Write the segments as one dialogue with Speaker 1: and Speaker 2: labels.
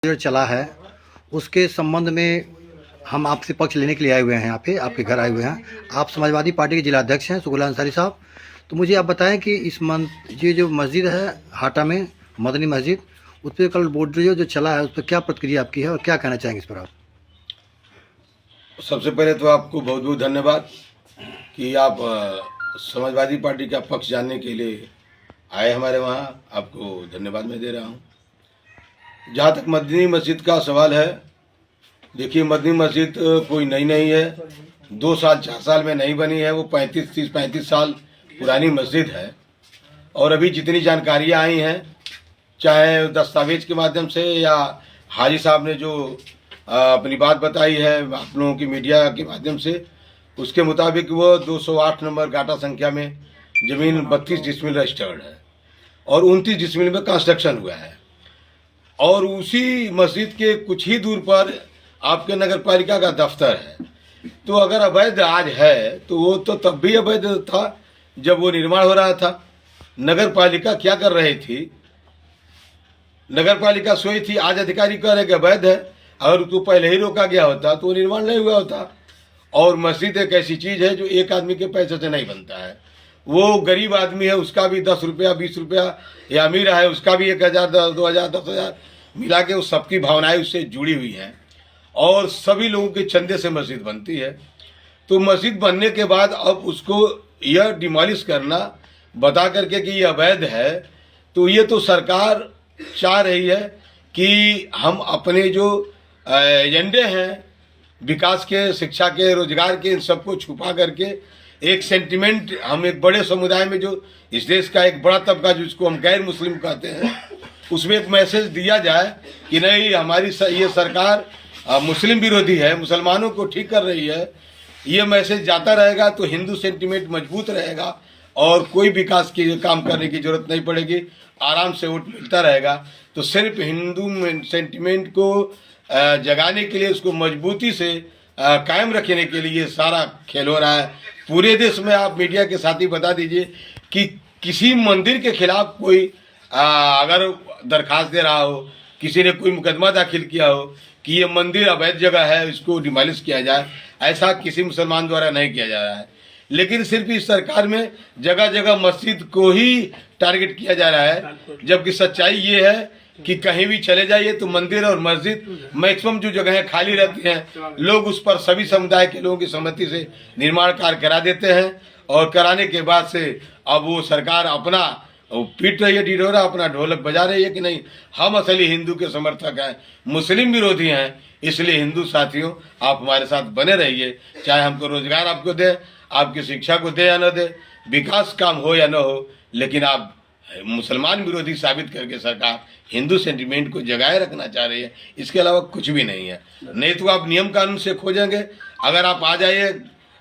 Speaker 1: जो चला है उसके संबंध में हम आपसे पक्ष लेने के लिए आए हुए हैं। यहाँ पे आपके घर आए हुए हैं। आप समाजवादी पार्टी के जिला अध्यक्ष हैं सुगुला अंसारी साहब। तो मुझे आप बताएं कि ये जो मस्जिद है हाटा में मदनी मस्जिद, उस पर कल बोर्ड जो चला है उस पर क्या प्रतिक्रिया आपकी है और क्या कहना चाहेंगे इस पर आप?
Speaker 2: सबसे पहले तो आपको बहुत बहुत धन्यवाद कि आप समाजवादी पार्टी का पक्ष जानने के लिए आए हमारे वहाँ। आपको धन्यवाद मैं दे रहा हूँ। जहाँ तक मदनी मस्जिद का सवाल है, देखिए मदनी मस्जिद कोई नई नहीं है, 2 साल 4 साल में नहीं बनी है। वो 35 साल पुरानी मस्जिद है। और अभी जितनी जानकारियाँ आई हैं, चाहे दस्तावेज के माध्यम से या हाजी साहब ने जो अपनी बात बताई है आप लोगों की मीडिया के माध्यम से, उसके मुताबिक वो 208 नंबर गाटा संख्या में ज़मीन 32 डिसमिल रजिस्टर्ड है और 29 डिसमिल में कंस्ट्रक्शन हुआ है। और उसी मस्जिद के कुछ ही दूर पर आपके नगर पालिका का दफ्तर है। तो अगर अवैध आज है तो वो तो तब भी अवैध था जब वो निर्माण हो रहा था। नगर पालिका क्या कर रही थी? नगर पालिका सोई थी। आज अधिकारी कह रहे कि अवैध है। अगर तो पहले ही रोका गया होता तो निर्माण नहीं हुआ होता। और मस्जिद एक ऐसी चीज़ है जो एक आदमी के पैसे से नहीं बनता है। वो गरीब आदमी है, उसका भी 10 रुपया 20 रुपया, या अमीर है उसका भी 1000 2000 10,000 मिला के उस सबकी भावनाएं उससे जुड़ी हुई हैं और सभी लोगों के चंदे से मस्जिद बनती है। तो मस्जिद बनने के बाद अब उसको यह डिमोलिश करना बता करके कि ये अवैध है, तो ये तो सरकार चाह रही है कि हम अपने जो एजेंडे हैं विकास के, शिक्षा के, रोजगार के, इन सबको छुपा करके एक सेंटिमेंट हम एक बड़े समुदाय में, जो इस देश का एक बड़ा तबका जिसको हम गैर मुस्लिम कहते हैं, उसमें एक मैसेज दिया जाए कि नहीं हमारी ये सरकार मुस्लिम विरोधी है, मुसलमानों को ठीक कर रही है। ये मैसेज जाता रहेगा तो हिंदू सेंटिमेंट मजबूत रहेगा और कोई विकास के काम करने की जरूरत नहीं पड़ेगी, आराम से वोट मिलता रहेगा। तो सिर्फ हिंदू सेंटिमेंट को जगाने के लिए, उसको मजबूती से कायम रखने के लिए सारा खेल हो रहा है पूरे देश में। आप मीडिया के साथ ही बता दीजिए कि किसी मंदिर के खिलाफ कोई अगर दरखास्त दे रहा हो, किसी ने कोई मुकदमा दाखिल किया हो कि ये मंदिर अवैध जगह है, इसको डिमोलिश किया जाए, ऐसा किसी मुसलमान द्वारा नहीं किया जा रहा है। लेकिन सिर्फ इस सरकार में जगह जगह मस्जिद को ही टारगेट किया जा रहा है, जबकि सच्चाई ये है कि कहीं भी चले जाइए तो मंदिर और मस्जिद मैक्सिमम जो जगह है खाली रहती हैं। लोग उस पर सभी समुदाय के लोगों की सहमति से निर्माण कार्य करा देते हैं और कराने के बाद से अब वो सरकार अपना पीट रही है ढिढोरा, अपना ढोलक बजा रही है कि नहीं हम असली हिंदू के समर्थक हैं, मुस्लिम विरोधी हैं। इसलिए हिंदू साथियों आप हमारे साथ बने रहिए, चाहे हमको रोजगार आपको दे, आपकी शिक्षा को दे या न दे, विकास काम हो या न हो, लेकिन आप मुसलमान विरोधी साबित करके सरकार हिंदू सेंटिमेंट को जगाए रखना चाह रही है। इसके अलावा कुछ भी नहीं है। नहीं तो आप नियम कानून से खोजेंगे। अगर आप आ जाइए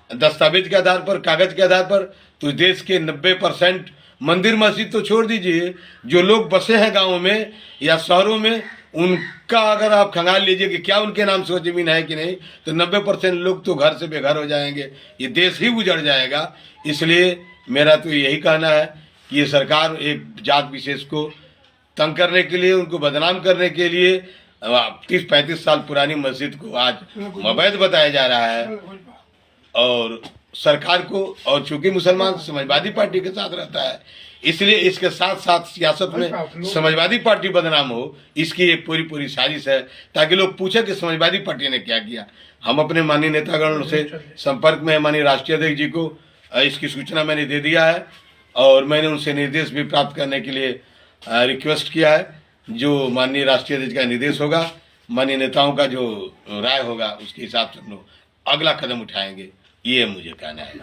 Speaker 2: दस्तावेज के आधार पर, कागज के आधार पर, तो देश के 90% मंदिर मस्जिद तो छोड़ दीजिए, जो लोग बसे हैं गाँव में या शहरों में, उनका अगर आप खंगाल लीजिए कि क्या उनके नाम से वो जमीन है कि नहीं, तो 90% लोग तो घर से बेघर हो जाएंगे, ये देश ही उजड़ जाएगा। इसलिए मेरा तो यही कहना है कि ये सरकार एक जात विशेष को तंग करने के लिए, उनको बदनाम करने के लिए 30-35 साल पुरानी मस्जिद को आज अवैध बताया जा रहा है। और सरकार को, और चूंकि मुसलमान समाजवादी पार्टी के साथ रहता है, इसलिए इसके साथ साथ सियासत में समाजवादी पार्टी बदनाम हो, इसकी एक पूरी साजिश है, ताकि लोग पूछे कि समाजवादी पार्टी ने क्या किया। हम अपने माननीय नेतागण से संपर्क में, माननीय राष्ट्रीय अध्यक्ष जी को इसकी सूचना मैंने दे दिया है और मैंने उनसे निर्देश भी प्राप्त करने के लिए रिक्वेस्ट किया है। जो माननीय राष्ट्रीय अध्यक्ष का निर्देश होगा, माननीय नेताओं का जो राय होगा, उसके हिसाब से हम लोग अगला कदम उठाएंगे, ये मुझे कहना है।